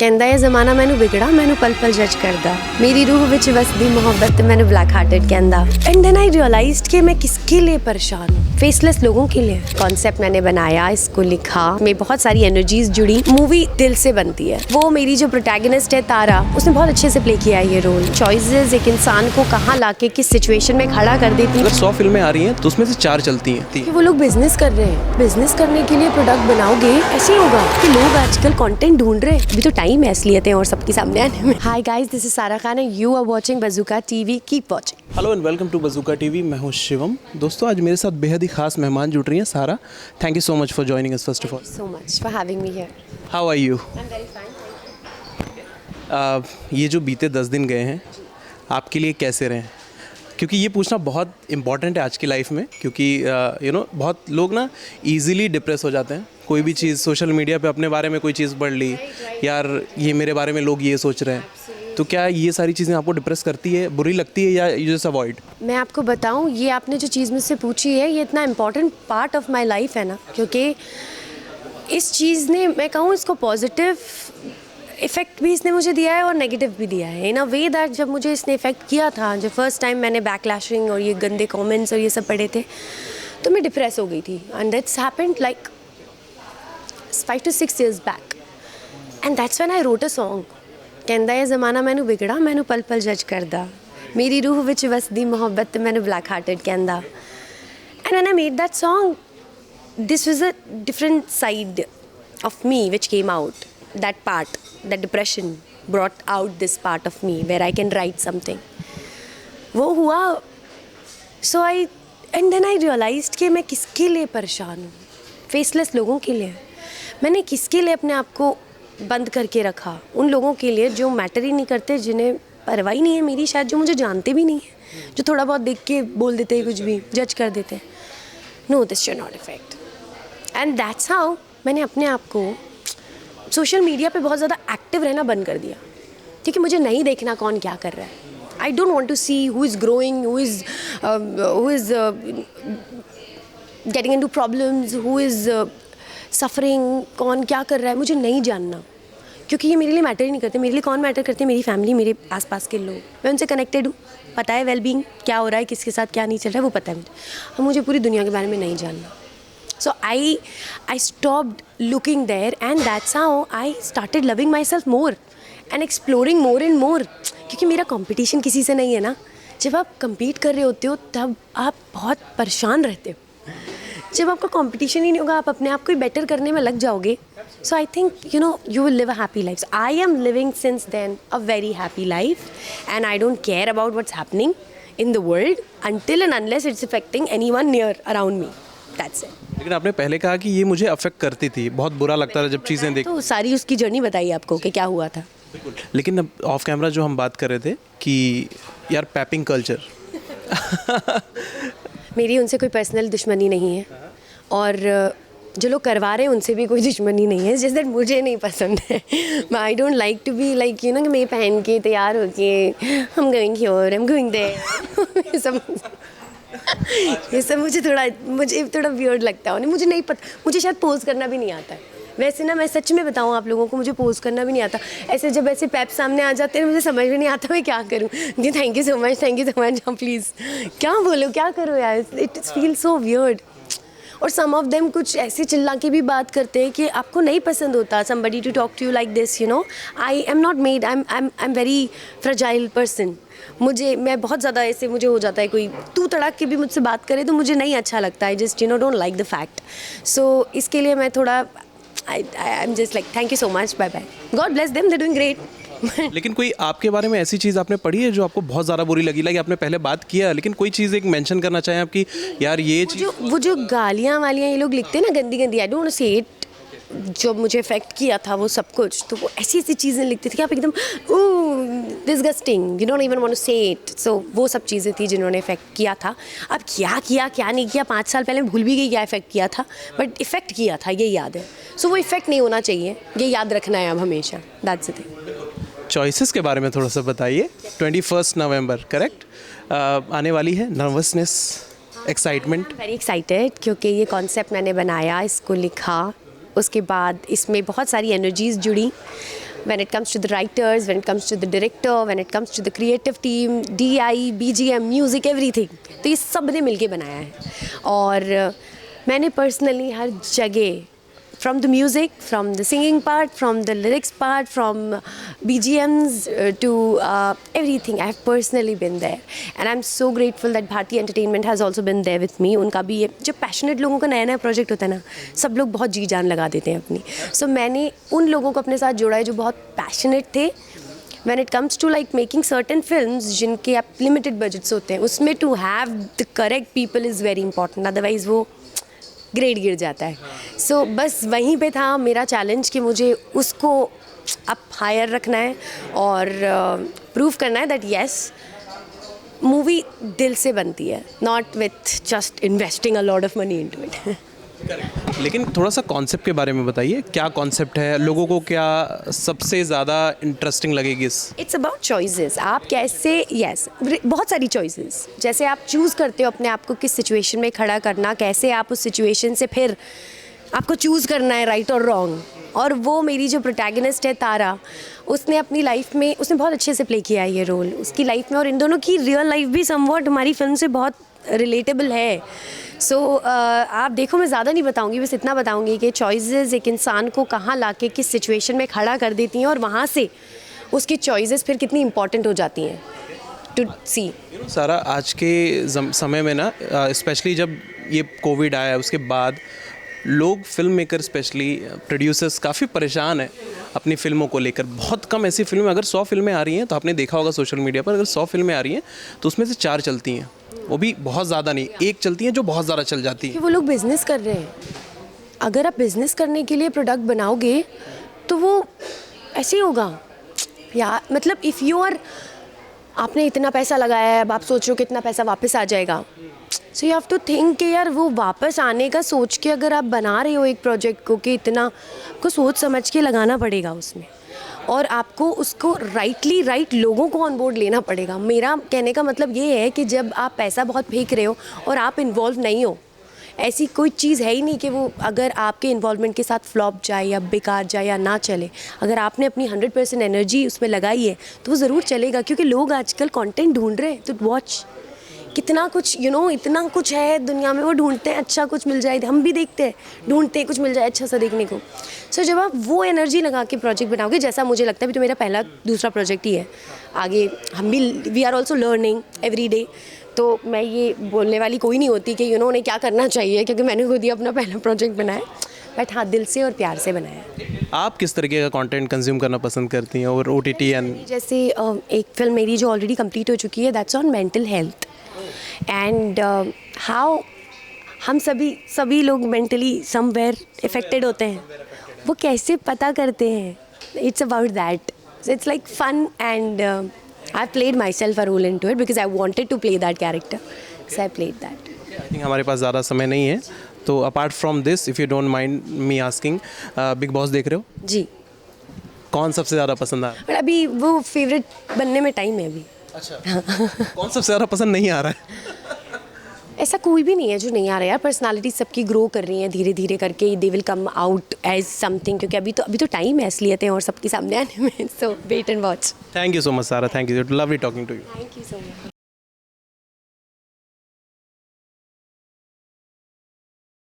ਕਹਿੰਦਾ ਇਹ ਜ਼ਮਾਨਾ ਮੈਨੂੰ ਵਿਗੜਾ ਮੈਨੂੰ ਪਲ ਪਲ ਜੱਜ ਕਰਦਾ मेरी रूह विच वसदी मोहब्बत मैंने ब्लैक हार्टेड कहंदा एंड देन आई रियलाइज्ड कि मैं किसके लिए परेशान हूँ फेसलेस लोगों के लिए कॉन्सेप्ट मैंने बनाया इसको लिखा में बहुत सारी एनर्जीज जुड़ी मूवी दिल से बनती है वो मेरी जो प्रोटैगनिस्ट है तारा उसने बहुत अच्छे से प्ले किया है ये रोल चॉइसेस एक इंसान को कहाँ लाके किस सिचुएशन में खड़ा कर देती है। अगर 100 फिल्में आ रही हैं तो उसमें से 4 चलती हैं। कि वो लोग बिजनेस कर रहे हैं बिजनेस करने के लिए प्रोडक्ट बनाओगे ऐसे ही होगा कि लोग आजकल कंटेंट ढूंढ रहे हैं अभी तो टाइम है असलियतें और सबके सामने आने में। Hi guys this is Sara Khan and you are watching Bazooka TV keep watching. Hello and welcome to Bazooka TV. मैं हूं शिवम। दोस्तों आज मेरे साथ बेहद ही खास मेहमान जुड़ रही हैं Sara. Thank you so much for joining us first of all. So much for having me here. How are you? I am very fine. ये जो बीते 10 दिन गए हैं आपके लिए कैसे रहे? क्योंकि ये पूछना बहुत इंपॉर्टेंट है आज की लाइफ में क्योंकि बहुत लोग ना इजीली डिप्रेस हो जाते हैं। कोई भी चीज़ सोशल मीडिया पे अपने बारे में कोई चीज़ पढ़ ली यार ये मेरे बारे में लोग ये सोच रहे हैं तो क्या ये सारी चीज़ें आपको डिप्रेस करती है बुरी लगती है या यू जस्ट अवॉइड? मैं आपको बताऊं ये आपने जो चीज़ मुझसे पूछी है ये इतना important part of my life है ना क्योंकि इस चीज़ ने मैं कहूँ इसको पॉजिटिव इफ़ेक्ट भी इसने मुझे दिया है और नेगेटिव भी दिया है इन अ वे दैट जब मुझे इसने इफ़ेक्ट किया था जब फर्स्ट टाइम मैंने बैकलैशिंग और ये गंदे कमेंट्स और ये सब पढ़े थे तो मैं डिप्रेस हो गई थी and that's happened like 5 to 6 years back and that's when I wrote a song कहंदा ये ज़माना मैनू विगड़ा मैनू पल पल जज करदा मेरी रूह विच वसदी मोहब्बत मैनू ब्लैक हार्टेड कहंदा and when I made that song this was a different side of me which came out that part that depression brought out this part of me where I can write something वो हुआ so I and then I realized कि मैं किसके लिए परेशान हूँ faceless लोगों के लिए मैंने किसके लिए अपने आप को बंद करके रखा उन लोगों के लिए जो मैटर ही नहीं करते जिन्हें परवाह नहीं है मेरी शायद जो मुझे जानते भी नहीं है जो थोड़ा बहुत देख के बोल देते हैं कुछ भी जज कर देते हैं no this should not effect and that's how मैंने अपने आप को सोशल मीडिया पे बहुत ज़्यादा एक्टिव रहना बंद कर दिया क्योंकि मुझे नहीं देखना कौन क्या कर रहा है I don't want to see who is growing who is getting into problems who is suffering कौन क्या कर रहा है मुझे नहीं जानना क्योंकि ये मेरे लिए मैटर ही नहीं करते मेरे लिए कौन मैटर करते हैं मेरी फैमिली मेरे आसपास के लोग मैं उनसे कनेक्टेड हूँ पता है वेलबींग क्या हो रहा है किसके साथ क्या नहीं चल रहा है वो पता है मुझे अब मुझे पूरी दुनिया के बारे में नहीं जानना so I stopped looking there and that's how I started loving myself more and exploring more and more क्योंकि मेरा कॉम्पिटिशन किसी से नहीं है ना जब आप कम्पीट कर रहे होते हो तब आप बहुत परेशान रहते हो जब आपका कंपटीशन ही नहीं होगा आप अपने आप को बेटर करने में लग जाओगे so I think you will live a happy life. So I am living since then a very happy life and I don't care about what's happening in the world until and unless it's affecting anyone near around me. That's it. लेकिन आपने पहले कहा कि ये मुझे affect करती थी बहुत बुरा लगता था जब चीज़ें देख तो सारी उसकी जर्नी बताइए आपको कि क्या हुआ था। बिल्कुल लेकिन अब ऑफ कैमरा जो हम बात कर रहे थे कि यार पैपिंग कल्चर मेरी उनसे कोई पर्सनल दुश्मनी नहीं है और जो लोग करवा रहे हैं उनसे भी कोई दुश्मनी नहीं है जैसे दैट मुझे नहीं पसंद है I don't like to be like कि मैं पहन के तैयार होके हम going here I am going there ये सब मुझे थोड़ा वियर्ड लगता है मुझे नहीं पता मुझे शायद पोज करना भी नहीं आता है वैसे ना मैं सच में बताऊँ आप लोगों को मुझे पोज करना भी नहीं आता ऐसे जब ऐसे पैप सामने आ जाते हैं मुझे समझ में नहीं आता मैं क्या करूँ जी thank you so much please क्या बोलो क्या करो यार इट फील सो वियर्ड और सम ऑफ देम कुछ ऐसे चिल्ला के भी बात करते हैं कि आपको नहीं पसंद होता somebody to talk to you like this I am not made I am very fragile person मैं बहुत ज़्यादा ऐसे मुझे हो जाता है कोई तू तड़ाक के भी मुझसे बात करे तो मुझे नहीं अच्छा लगता है just don't like the fact so इसके लिए मैं थोड़ा I am just like thank you so much bye bye God bless them they doing great लेकिन कोई आपके बारे में ऐसी चीज़ आपने पढ़ी है जो आपको बहुत ज़्यादा बुरी लगी लाइक आपने पहले बात किया लेकिन कोई चीज़ एक मेंशन करना चाहें आप कि यार ये चीज़ वो जो गालियाँ वालियाँ ये लोग लिखते हैं ना गंदी गंदी आई डोंट से इट जो मुझे इफेक्ट किया था वो सब कुछ तो वो ऐसी ऐसी चीज़ें लिखती थी कि आप एकदम disgusting you don't even want to say it so वो सब चीज़ें थी जिन्होंने इफेक्ट किया था अब क्या नहीं किया 5 साल पहले भूल भी गई क्या इफेक्ट किया था बट इफेक्ट किया था ये याद है सो वो इफेक्ट नहीं होना चाहिए ये याद रखना है अब हमेशा दैट्स द थिंग। चॉइसेस के बारे में थोड़ा सा बताइए 21 नवंबर करेक्ट आने वाली है नर्वसनेस एक्साइटमेंट वेरी एक्साइटेड क्योंकि ये कॉन्सेप्ट मैंने बनाया इसको लिखा उसके बाद इसमें बहुत सारी एनर्जीज जुड़ी when it comes to the writers, when it comes to the director, when it comes to the creative team, DI, BGM, music, everything. तो ये सब ने मिलके बनाया है और मैंने पर्सनली हर जगह from the music, from the singing part, from the lyrics part, from BGMs to everything. I have personally been there, and I'm so grateful that Bharti Entertainment has also been there with me. उनका भी ये जो passionate लोगों का नया नया project होता है ना, सब लोग बहुत जी जान लगा देते हैं अपनी. So मैंने उन लोगों को अपने साथ जोड़ा है जो बहुत पैशनेट थे. When it comes to like making certain films जिनके आप limited budgets होते हैं, उसमें to have the correct people is very important. Otherwise वो ग्रेड गिर जाता है. सो बस वहीं पे था मेरा चैलेंज कि मुझे उसको अप हायर रखना है और प्रूव करना है दैट येस मूवी दिल से बनती है, not with just investing a lot of money into it. लेकिन थोड़ा सा कॉन्सेप्ट के बारे में बताइए, क्या कॉन्सेप्ट है, लोगों को क्या सबसे ज़्यादा इंटरेस्टिंग लगेगी इस. It's about choices. आप कैसे यस बहुत सारी चॉइसेस, जैसे आप चूज़ करते हो अपने आप को किस सिचुएशन में खड़ा करना, कैसे आप उस सिचुएशन से फिर आपको चूज़ करना है राइट और रॉन्ग. और वो मेरी जो प्रोटैगनिस्ट है तारा, उसने अपनी लाइफ में उसने बहुत अच्छे से प्ले किया है ये रोल उसकी लाइफ में, और इन दोनों की रियल लाइफ भी समवॉट हमारी फिल्म से बहुत रिलेटेबल है. सो आप देखो, मैं ज़्यादा नहीं बताऊंगी, बस इतना बताऊंगी कि चॉइसेस एक इंसान को कहाँ लाके किस सिचुएशन में खड़ा कर देती हैं और वहाँ से उसकी चॉइसेस फिर कितनी इंपॉर्टेंट हो जाती हैं टू सी. सारा आज के समय में ना, स्पेशली जब ये कोविड आया उसके बाद लोग फिल्म मेकर स्पेशली प्रोड्यूसर्स काफ़ी परेशान हैं अपनी फिल्मों को लेकर. बहुत कम ऐसी फिल्में, अगर 100 फिल्में आ रही हैं तो आपने देखा होगा सोशल मीडिया पर, अगर 100 फिल्में आ रही हैं तो उसमें से 4 चलती हैं, वो भी बहुत ज़्यादा नहीं, एक चलती हैं जो बहुत ज़्यादा चल जाती है. कि वो लोग बिज़नेस कर रहे हैं. अगर आप बिज़नेस करने के लिए प्रोडक्ट बनाओगे तो वो ऐसे ही होगा यार. मतलब इफ़ यू आर, आपने इतना पैसा लगाया है, अब आप सोच रहे हो कितना पैसा वापस आ जाएगा. So you have to think कि यार वो वापस आने का सोच के अगर आप बना रहे हो एक प्रोजेक्ट को, कि इतना को सोच समझ के लगाना पड़ेगा उसमें, और आपको उसको राइट लोगों को ऑन बोर्ड लेना पड़ेगा. मेरा कहने का मतलब ये है कि जब आप पैसा बहुत फेंक रहे हो और आप इन्वॉल्व नहीं हो, ऐसी कोई चीज़ है ही नहीं कि वो अगर आपके इन्वॉल्वमेंट के साथ फ्लॉप जाए या बेकार जाए या ना चले. अगर आपने अपनी 100% एनर्जी उसमें लगाई है तो वो ज़रूर चलेगा, क्योंकि लोग आजकल कंटेंट ढूंढ रहे हैं. तो वॉच कितना कुछ इतना कुछ है दुनिया में, वो ढूंढते हैं अच्छा कुछ मिल जाए. हम भी देखते हैं, ढूंढते हैं कुछ मिल जाए अच्छा सा देखने को. सो जब आप वो एनर्जी लगा के प्रोजेक्ट बनाओगे, जैसा मुझे लगता है, भी तो मेरा पहला दूसरा प्रोजेक्ट ही है, आगे हम भी we are also learning every day. तो मैं ये बोलने वाली कोई नहीं होती कि उन्हें क्या करना चाहिए, क्योंकि मैंने खुद ही अपना पहला प्रोजेक्ट बनाया, बट हाँ दिल से और प्यार से बनाया. आप किस तरीके का कंटेंट कंज्यूम करना पसंद करती हैं और OTT एंड जैसे एक फिल्म मेरी जो ऑलरेडी कंप्लीट हो चुकी है, that's on mental health and how हम सभी लोग मेंटली समवेयर इफेक्टेड होते हैं. वो कैसे पता करते हैं, it's about that. It's like fun and I played myself a role into it because I wanted to play that character, so I played that. I think हमारे पास ज़्यादा समय नहीं है, तो apart from this, if you don't mind me asking, Bigg Boss देख रहे हो? जी. कौन सबसे ज़्यादा पसंद आ रहा है? पर अभी वो फेवरेट बनने में टाइम है अभी. अच्छा. कौन सबसे ज़्यादा पसंद नहीं आ रहा है? ऐसा कोई भी नहीं है जो नहीं आ रहा है यार. पर्सनालिटी सबकी ग्रो कर रही है धीरे धीरे करके. They will come out as something, क्योंकि अभी तो टाइम है असलियतें और सबके सामने आने में. So wait and watch. Thank you so much Sara, thank you, lovely talking to you. Thank you so much.